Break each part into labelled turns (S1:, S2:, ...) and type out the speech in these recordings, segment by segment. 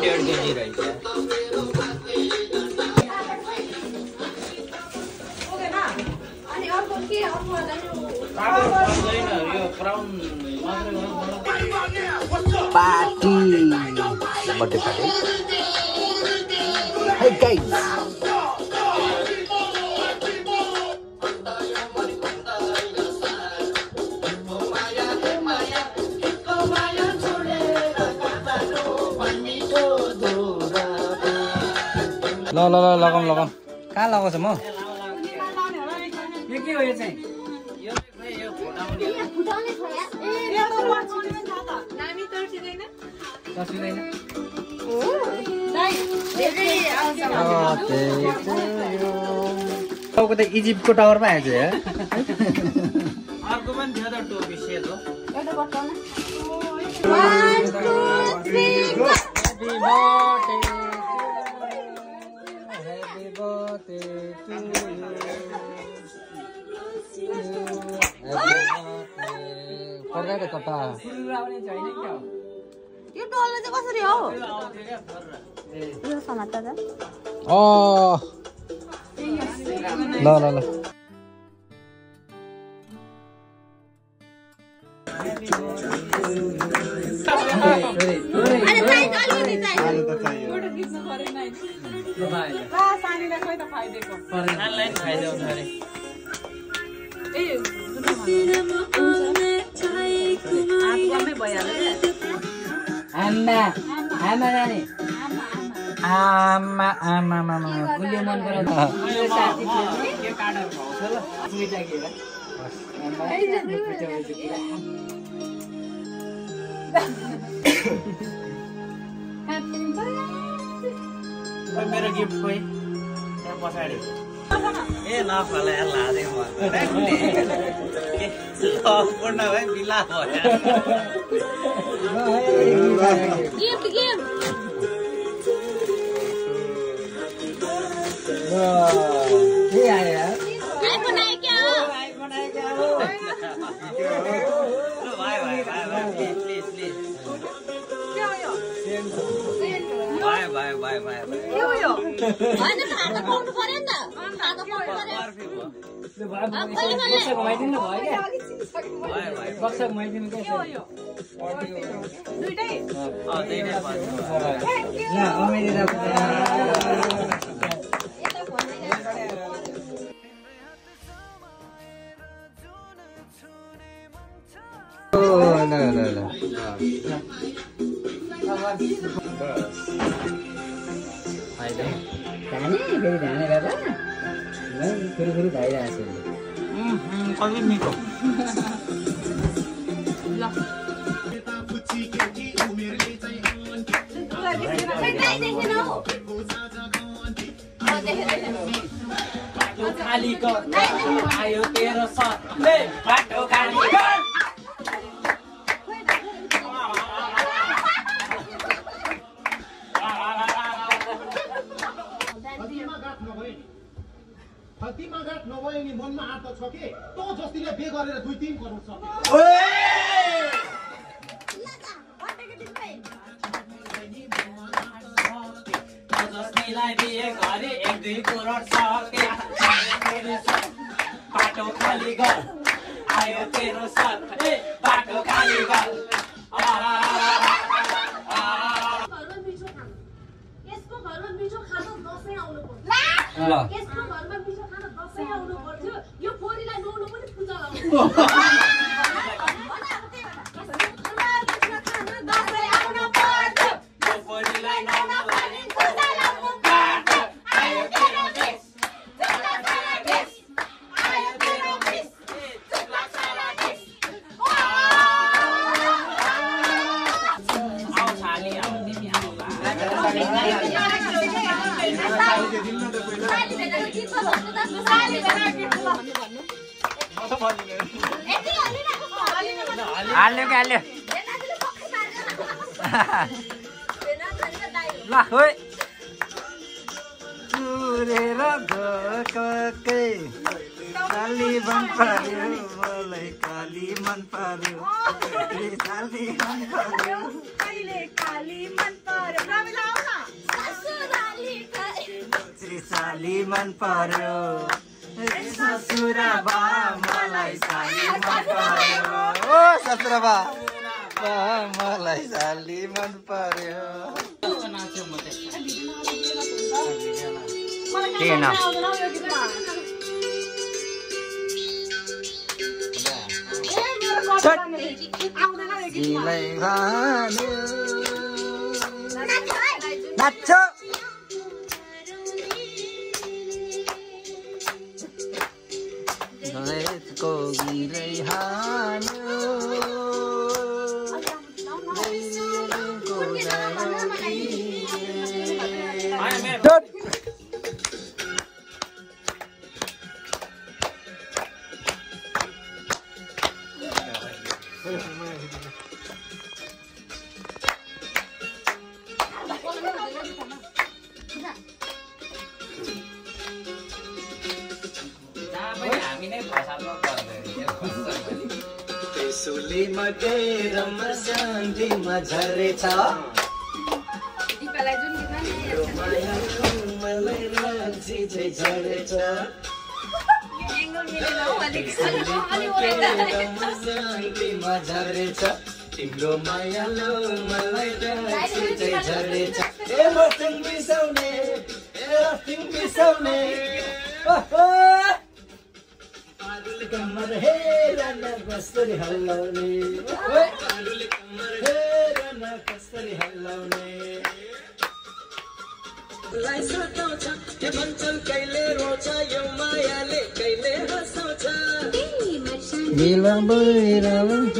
S1: 1.5 KG रहेछ
S2: party birthday party Hey guys ल लगाउँ कहाँ लगाउँछ म
S1: यो के हो यो चाहिँ यो फुटाउने
S2: तपाईँको त इजिप्टको टावरमा आएछ
S1: अर्को पनि थियो त टोपी सेतो
S3: यो डल्लो चाहिँ कसरी हो यो समात्दा त
S2: ल
S3: अरे चाहिन्छ अलिकति चाहिन्छ
S4: फोटो खिच्न परेन है ला सानीलाई खोइ त खाइदिएको
S1: नानीलाई खाइदेऊ अरे
S4: ए आत्मामै भइहाल्यो
S1: आमा नानी
S2: आमा
S1: गुलियो मन पराउँछ साथी के काटेर खुवाउँछ ल मिठा के मेरो गिफ्ट खोइ त्यहाँ पछाडि ए नफला लाँदै म पूर्ण भाइ बिला भयो
S3: गिफ्ट
S2: के आयो
S3: आइफोन आयो क्या हो
S1: भाइ
S4: के हो यो
S3: हैन खाता पाउनु पर्यो नि त खाता पाउनु पर्यो
S1: घुमाइदिनु भयो क्या बक्सा घुमाइदिनु
S4: के हो यो दुईटै
S1: कति मिठो खाली आयो तेरो सले बाटो खाली
S5: फतिमाघाट नभए नि मनमा आँट छ के तँ जस्तीले बे गरेर 2-3 करोड सक्यो
S1: जस्तीलाई बिहे गरे 1-2 करोड सके बाटो खाली गर आयो तेरो साथ बाटो खाली गर
S3: यसको घरमा मिठो खाना दसैँ आउनु पर्छ
S2: ल
S3: यसको घरमा मिठो खाना दसैँ आउनु पर्छ यो फोरीलाई नुनु पनि पूजा लाउनु दसैँ आउनु पर्छ
S1: यो फोरीलाई नुनु पनि
S3: पूजा लाउनु पर्छ आयो तेरो देश आयो तेरो देश चुक्ला सारा देश
S1: आउ छाली आउ तिमी आउ हाल्यो कि हाल्यो ल खोइ
S2: सुरेर गएकै काली मन पर्यो मलाई काली मन पर्यो
S4: कहिले काली मन पर्यो
S2: साली मन पर्यो ससुराबा मलाई साली मन पर्यो ओ ससुराबा मलाई साली मन पर्यो के नाम नाच्छ को गिरै हान्यो सुलीमा गएर शान्तिमा झरेछ मलाई राजी चाहिँ झरेछ शान्तिमा झरेछ तिम्रो मायालो मलाई राजी चाहिँ झरेछ ए मसिङ बिसाउने ए रसिङ बिसाउने कमर हेर न कसरी हल्लाउने हेर न कसरी हल्लाउने लाई सताउँछ के भन्छन् कहिले रोछ यो मायाले कहिले हँसाउँछ मिला भइरहन्छ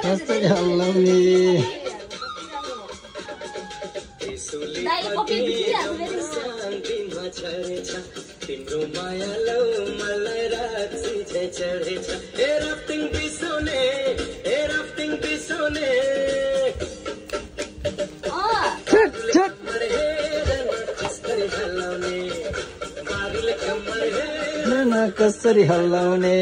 S2: कसरी हल्लाउने शान्तिमा झरेछ तिम्रो मायालो मलाई राजी चाहिँ चढेछ हे राफ्टिङ बिसाउने हे राफ्टिङ बिसाउने कसरी हल्लाउने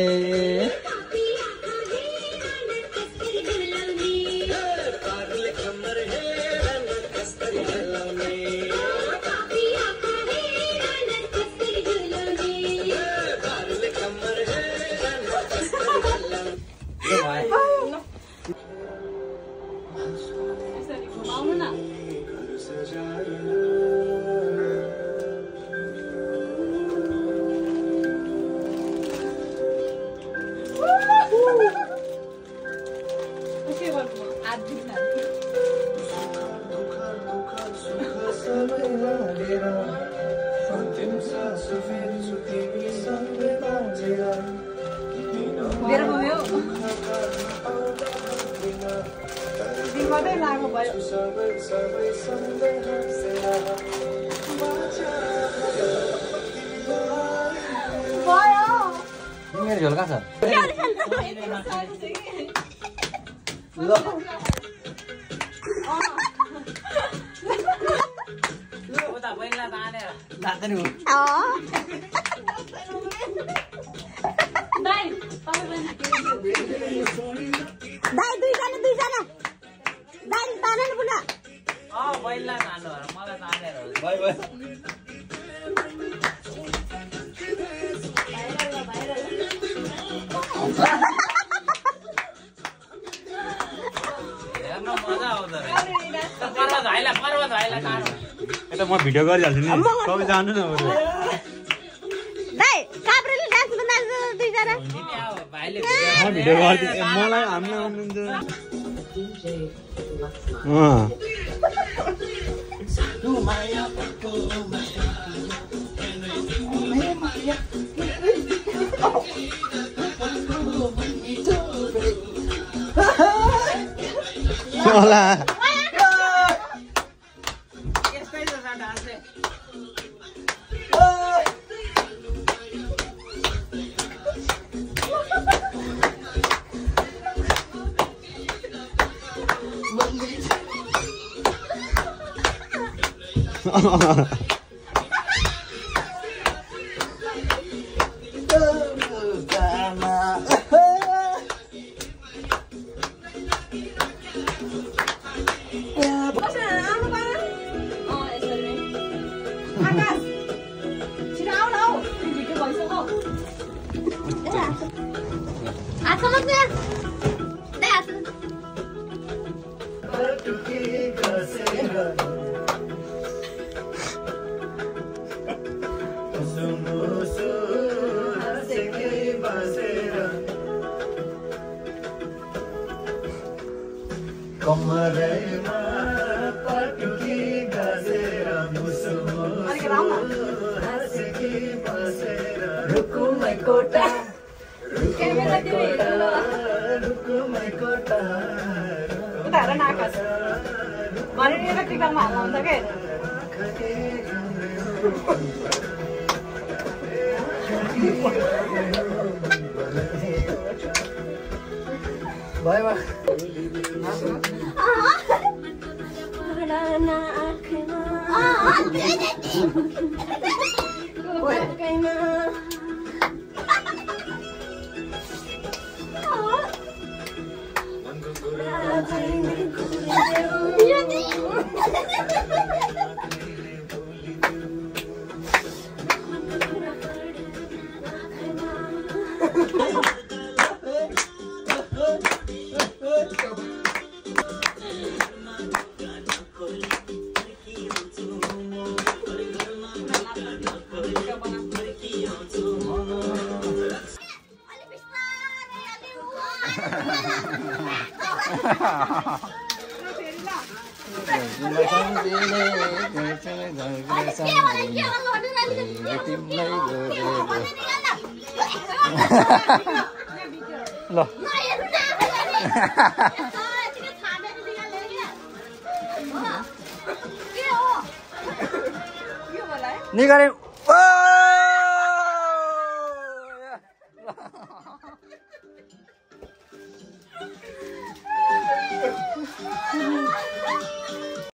S2: मेरो झोल कहाँ छ म भिडियो गरिहाल्छु नि तपाईँ जानु न भिडियो गरिदिनु मलाई हामीलाई होला कमरेमा पटुकी गजेर मुसुमुसु हाँसेकी बसेर रुकुमै कोटा रुकुमै कोटा
S4: उतार न आकाश भने इलेक्ट्रिकलमा हाल्नु हुन्छ के
S2: भयो
S6: निगरे